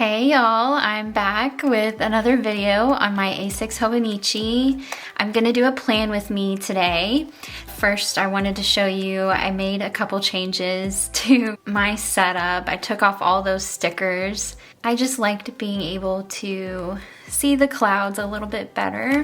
Hey y'all, I'm back with another video on my A6 Hobonichi. I'm gonna do a plan with me today. First, I wanted to show you I made a couple changes to my setup. I took off all those stickers. I just liked being able to see the clouds a little bit better.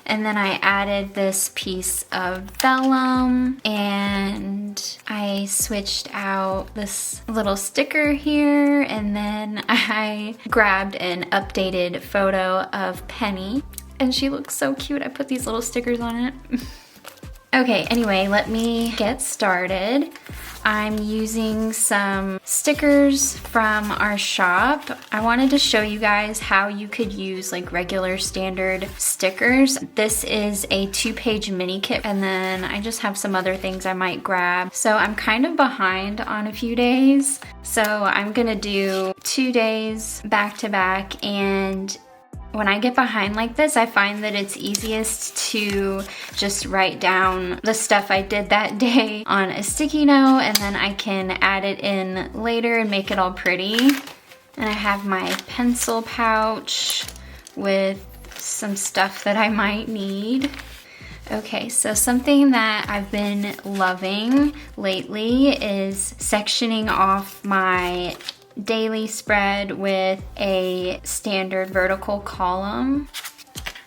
And then I added this piece of vellum and I switched out this little sticker here, and then I grabbed an updated photo of Penny and she looks so cute. I put these little stickers on it. Okay, anyway, let me get started. I'm using some stickers from our shop. I wanted to show you guys how you could use like regular standard stickers. This is a 2-page mini kit, and then I just have some other things I might grab. So I'm kind of behind on a few days. So I'm gonna do 2 days back to back, and when I get behind like this, I find that it's easiest to just write down the stuff I did that day on a sticky note, and then I can add it in later and make it all pretty. And I have my pencil pouch with some stuff that I might need. Okay, so something that I've been loving lately is sectioning off my daily spread with a standard vertical column.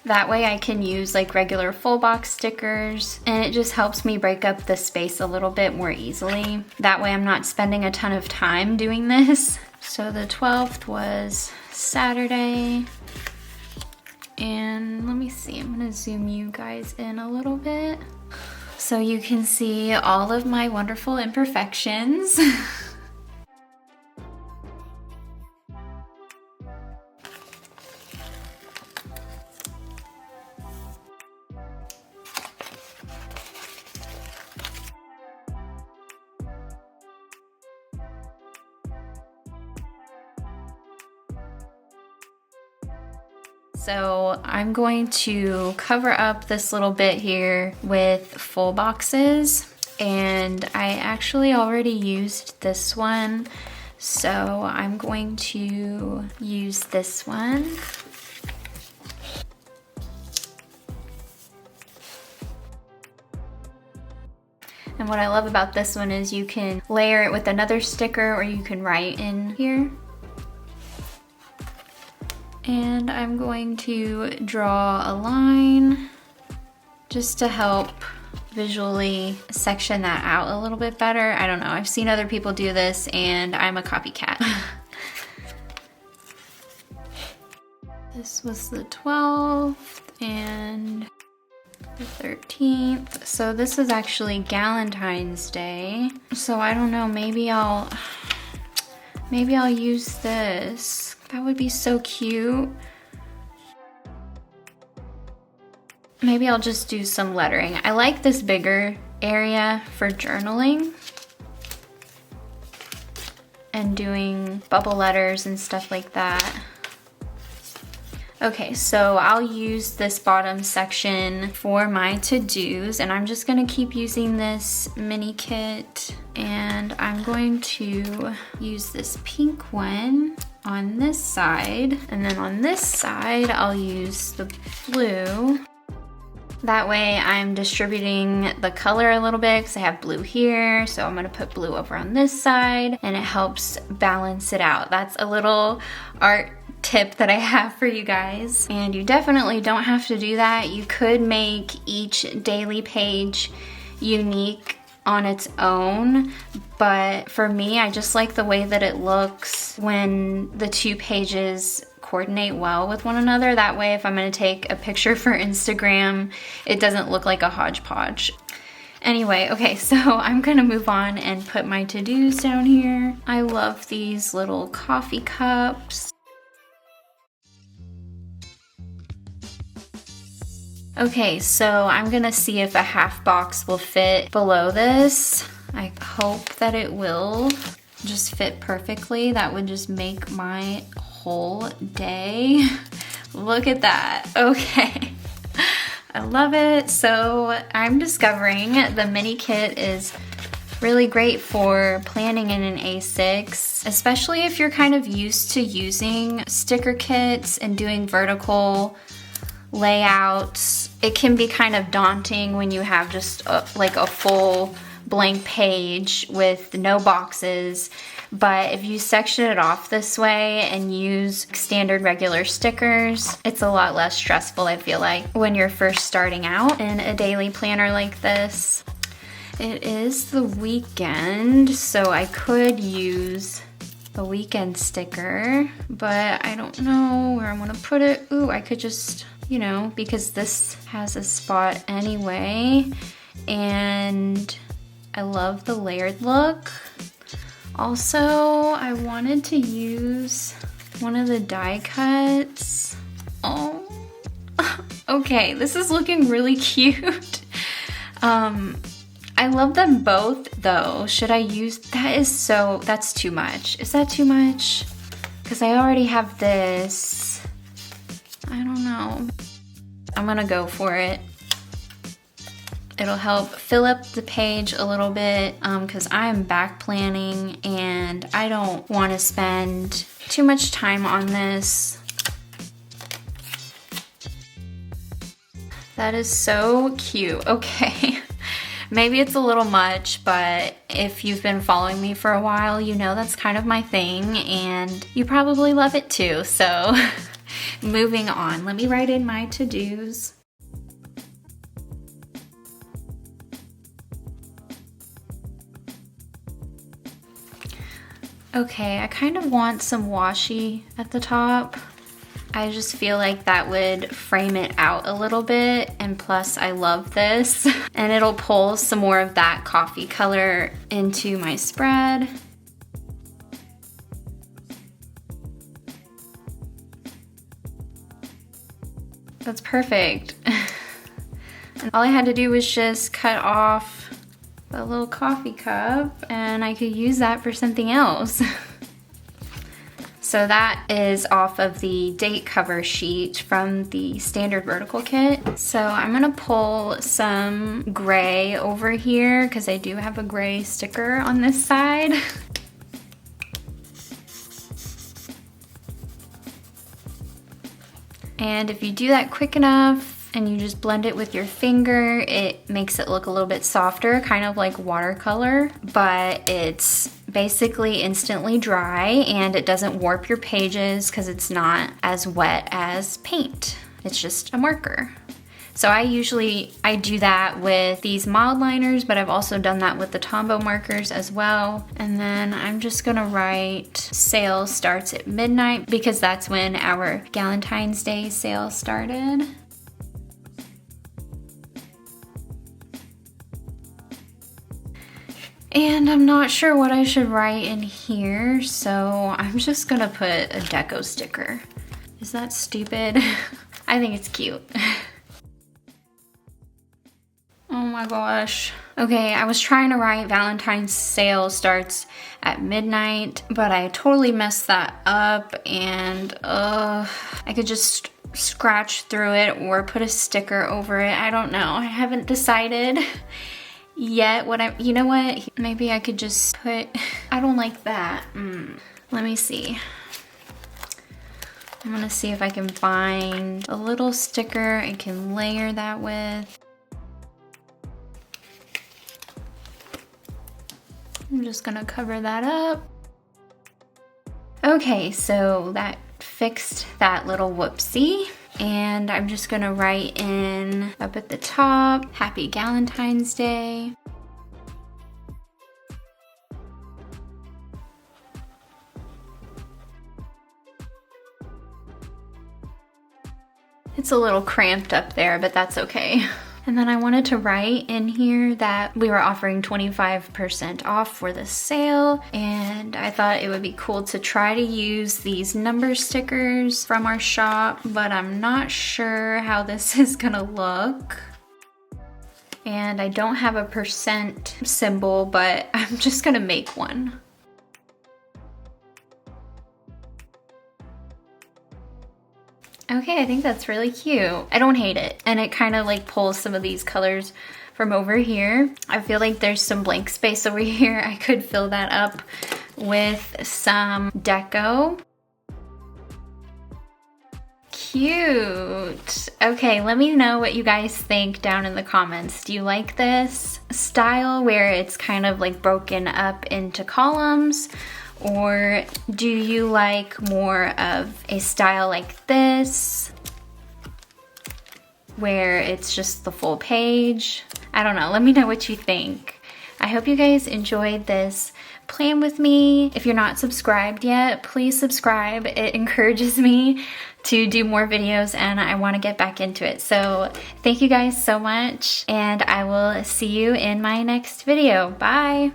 That way I can use like regular full box stickers, and it just helps me break up the space a little bit more easily. That way I'm not spending a ton of time doing this. So the 12th was Saturday, and let me see, I'm gonna zoom you guys in a little bit so you can see all of my wonderful imperfections. So I'm going to cover up this little bit here with full boxes, and I actually already used this one, so I'm going to use this one. And what I love about this one is you can layer it with another sticker, or you can write in here. And I'm going to draw a line just to help visually section that out a little bit better. I don't know, I've seen other people do this and I'm a copycat. This was the 12th and the 13th. So this is actually Galentine's Day. So I don't know, maybe I'll use this. That would be so cute. Maybe I'll just do some lettering. I like this bigger area for journaling and doing bubble letters and stuff like that. Okay, so I'll use this bottom section for my to-dos, and I'm just gonna keep using this mini kit, and I'm going to use this pink one on this side, and then on this side I'll use the blue. That way I'm distributing the color a little bit because I have blue here, so I'm gonna put blue over on this side, and it helps balance it out. That's a little art tip that I have for you guys, and you definitely don't have to do that. You could make each daily page unique on its own, but for me, I just like the way that it looks when the 2 pages coordinate well with one another. That way, if I'm gonna take a picture for Instagram, it doesn't look like a hodgepodge. Anyway, okay, so I'm gonna move on and put my to-dos down here. I love these little coffee cups. Okay, so I'm gonna see if a half box will fit below this. I hope that it will just fit perfectly. That would just make my whole day. Look at that. Okay. I love it. So I'm discovering the mini kit is Really great for planning in an A6, especially if you're kind of used to using sticker kits and doing vertical layouts. It can be kind of daunting when you have just like a full blank page with no boxes. But if you section it off this way and use standard regular stickers, it's a lot less stressful, I feel like, when you're first starting out in a daily planner like this. It is the weekend, so I could use the weekend sticker, but I don't know where I'm gonna put it. Ooh, I could just, you know, because this has a spot anyway, and I love the layered look. Also, I wanted to use one of the die cuts. Oh, okay, this is looking really cute. I love them both though. Should I use, that's too much. Is that too much? Because I already have this. I don't know. I'm gonna go for it. It'll help fill up the page a little bit because I'm back planning and I don't want to spend too much time on this. That is so cute. Okay. Maybe it's a little much, but if you've been following me for a while, you know that's kind of my thing and you probably love it too. So moving on, let me write in my to-dos. Okay, I kind of want some washi at the top. I just feel like that would frame it out a little bit, and plus I love this. And it'll pull some more of that coffee color into my spread. That's perfect. And all I had to do was just cut off a little coffee cup and I could use that for something else. So that is off of the date cover sheet from the standard vertical kit. So I'm gonna pull some gray over here because I do have a gray sticker on this side. And if you do that quick enough, and you just blend it with your finger, it makes it look a little bit softer, kind of like watercolor, but it's basically instantly dry and it doesn't warp your pages because it's not as wet as paint. It's just a marker. So I do that with these mild liners, but I've also done that with the Tombow markers as well. And then I'm just gonna write sale starts at midnight because that's when our Valentine's Day sale started. And I'm not sure what I should write in here, so I'm just gonna put a deco sticker. Is that stupid? I think it's cute. Oh my gosh. Okay, I was trying to write Valentine's sale starts at midnight, but I totally messed that up and I could just scratch through it or put a sticker over it. I don't know, I haven't decided yet you know what? Maybe I could just put, I don't like that. Let me see. I'm gonna see if I can find a little sticker I can layer that with. I'm just gonna cover that up. Okay, so that fixed that little whoopsie. And I'm just gonna write in up at the top, Happy Valentine's Day. It's a little cramped up there, but that's okay. And then I wanted to write in here that we were offering 25% off for the sale, and I thought it would be cool to try to use these number stickers from our shop, but I'm not sure how this is gonna look. And I don't have a percent symbol, but I'm just gonna make one. Okay, I think that's really cute. I don't hate it. And it kind of like pulls some of these colors from over here. I feel like there's some blank space over here. I could fill that up with some deco. Cute. Okay, let me know what you guys think down in the comments. Do you like this style where it's kind of like broken up into columns? Or do you like more of a style like this, where it's just the full page? I don't know, let me know what you think. I hope you guys enjoyed this plan with me. If you're not subscribed yet, please subscribe. It encourages me to do more videos and I want to get back into it. So thank you guys so much and I will see you in my next video. Bye.